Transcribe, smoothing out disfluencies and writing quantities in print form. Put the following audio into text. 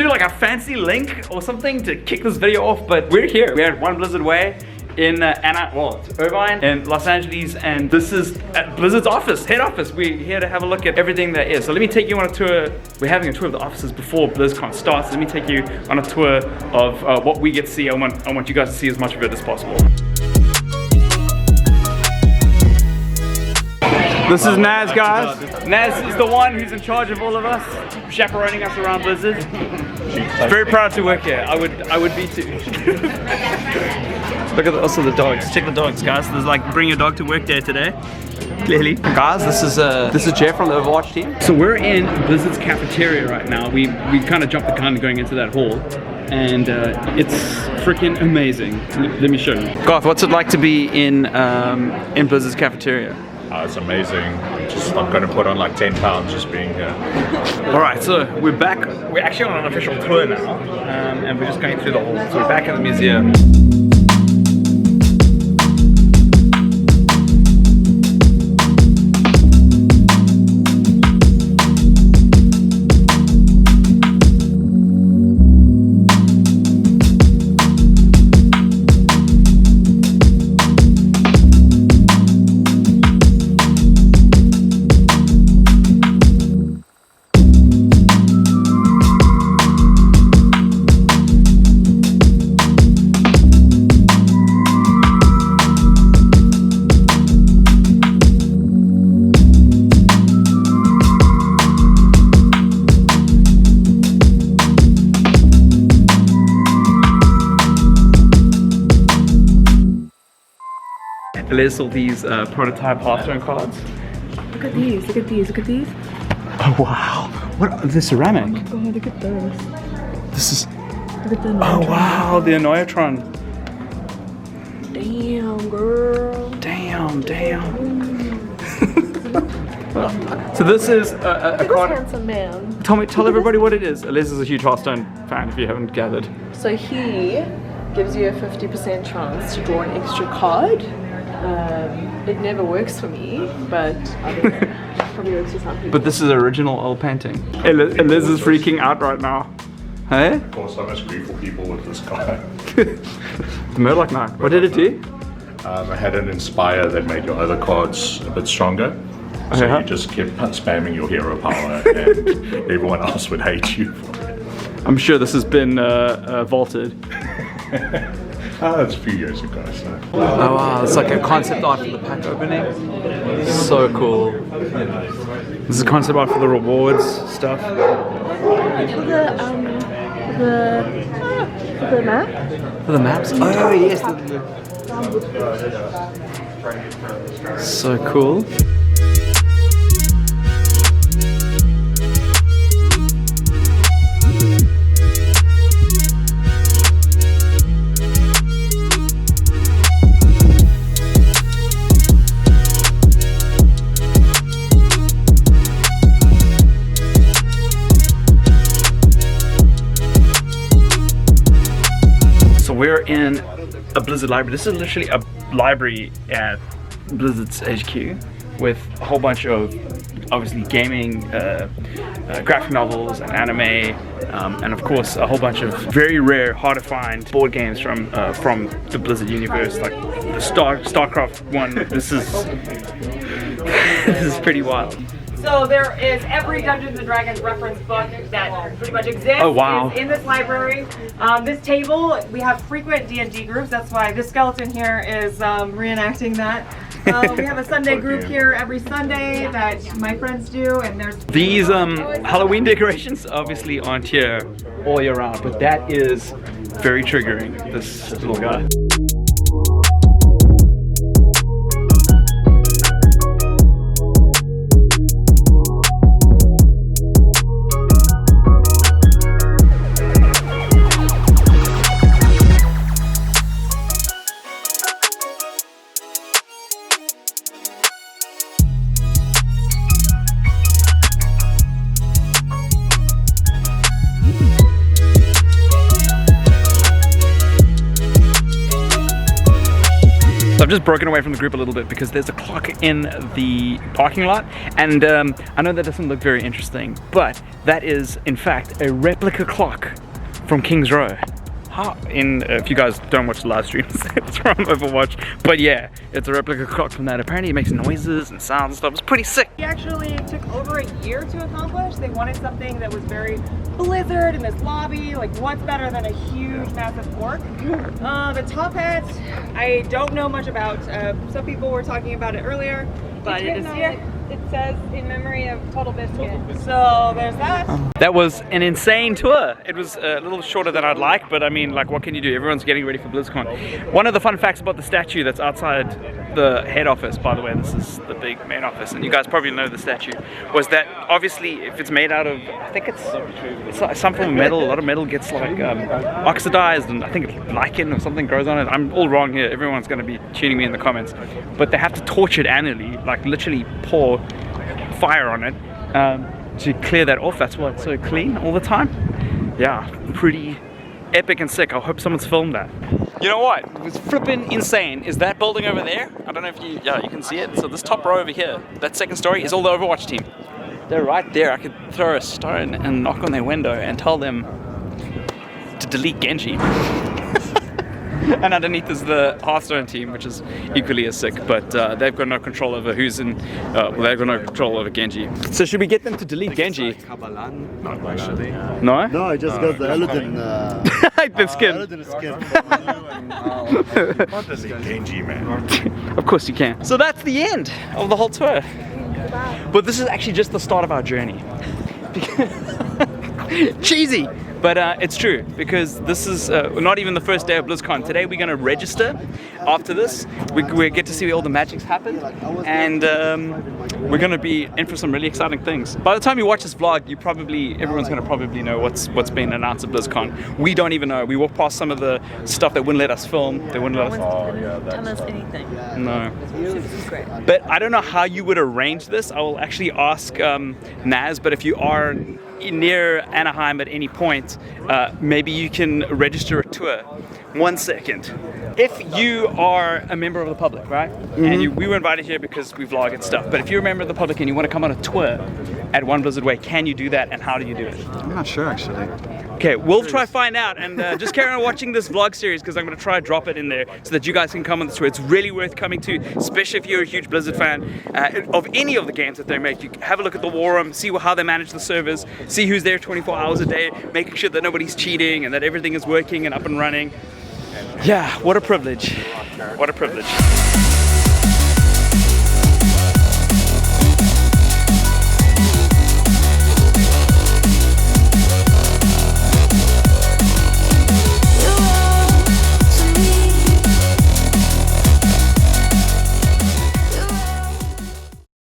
do like a fancy link or something to kick this video off, but we're here. We're at One Blizzard Way in it's Irvine in Los Angeles, and this is at Blizzard's office, head office. We're here to have a look at everything there is. So let me take you on a tour. We're having a tour of the offices before BlizzCon starts. Let me take you on a tour of what we get to see. I want you guys to see as much of it as possible. This is Naz, guys. Naz is the one who's in charge of all of us, chaperoning us around Blizzard. Very proud to work here. I would be too. Look at also the dogs. Check the dogs, guys. There's like bring your dog to work day today. Clearly, guys. This is Jeff from the Overwatch team. So we're in Blizzard's cafeteria right now. We kind of jumped the gun going into that hall, and it's freaking amazing. Let me show you. Garth, what's it like to be in Blizzard's cafeteria? It's amazing. I'm going to put on like 10 pounds just being here. Alright, so we're back. We're actually on an official tour now, and we're just going through the hall. So we're back at the museum. There's all these prototype Hearthstone cards. Look at these, look at these, look at these. Oh wow, what, the ceramic? Oh my god, look at those. This is, look at the oh wow, the Annoyatron. Damn, girl. Damn. So this is a card. Handsome man. Tell everybody what it is. Eliz is a huge Hearthstone fan if you haven't gathered. So he gives you a 50% chance to draw an extra card. It never works for me, but I don't know. Probably works for some people. But this is original oil painting. Eliz is freaking out right now. Hey? Of course, I must agree for people with this guy. The Murloc Knight. What did it do? I had an Inspire that made your other cards a bit stronger. So you just kept spamming your hero power and everyone else would hate you for it. I'm sure this has been vaulted. That's a few years ago, so. Oh wow, it's like a concept art for the pack opening. So cool. This is a concept art for the rewards stuff. For the map? For the maps? Oh yes. So cool. We're in a Blizzard library. This is literally a library at Blizzard's HQ with a whole bunch of obviously gaming, graphic novels and anime, and of course a whole bunch of very rare, hard to find board games from the Blizzard universe, like the StarCraft one. This is this is pretty wild. So there is every Dungeons & Dragons reference book that pretty much exists is in this library. This table, we have frequent D&D groups. That's why this skeleton here is reenacting that. We have a Sunday group here every Sunday that my friends do, and there's these Halloween decorations obviously aren't here all year round, but that is very triggering. This little guy. just broken away from the group a little bit because there's a clock in the parking lot, and I know that doesn't look very interesting, but that is in fact a replica clock from King's Row. If you guys don't watch the live streams, it's from Overwatch, but yeah, it's a replica clock from that. Apparently it makes noises and sounds and stuff. It's pretty sick. It actually took over a year to accomplish. They wanted something that was very Blizzard in this lobby. Like, what's better than a huge, massive fork? The top hat, I don't know much about. Some people were talking about it earlier, but it is here. It says in memory of Total Biscuit. So there's that. That was an insane tour. It was a little shorter than I'd like, but I mean, like, what can you do? Everyone's getting ready for BlizzCon. One of the fun facts about the statue that's outside the head office, by the way, this is the big main office, and you guys probably know the statue, was that obviously if it's made out of, I think it's like some form of metal, a lot of metal gets like oxidized, and I think lichen or something grows on it. I'm all wrong here. Everyone's going to be tuning me in the comments. But they have to torch it annually, like literally pour fire on it to clear that off. That's why it's so clean all the time. Yeah, pretty epic and sick. I hope someone's filmed that. You know what? It was flipping insane. Is that building over there? I don't know if you can see it. So this top row over here, that second story is all the Overwatch team. They're right there. I could throw a stone and knock on their window and tell them to delete Genji. And underneath is the Hearthstone team, which is equally as sick, but they've got no control over who's in, well, they've got no control over Genji. So should we get them to delete Genji? No, actually. No? No, I just got the Eldon. The skin. Eldon skin. What does it Genji, man? Of course you can. So that's the end of the whole tour. But this is actually just the start of our journey. Cheesy! But it's true, because this is not even the first day of BlizzCon. Today we're going to register. After this, we get to see where all the magics happen, and we're going to be in for some really exciting things. By the time you watch this vlog, everyone's going to probably know what's been announced at BlizzCon. We don't even know. We walked past some of the stuff that wouldn't let us film. They wouldn't let us. Tell us anything. No. Super secret. But I don't know how you would arrange this. I will actually ask Naz, but if you are near Anaheim at any point, maybe you can register a tour. 1 second. If you are a member of the public, right? Mm-hmm. And we were invited here because we vlog and stuff, but if you're a member of the public and you want to come on a tour at One Blizzard Way, can you do that, and how do you do it? I'm not sure, actually. Okay, we'll try to find out, and just carry on watching this vlog series, because I'm going to try to drop it in there so that you guys can come on the tour. It's really worth coming to, especially if you're a huge Blizzard fan of any of the games that they make. You have a look at the war room, see how they manage the servers, see who's there 24 hours a day, making sure that nobody's cheating and that everything is working and up and running. Yeah, what a privilege. What a privilege.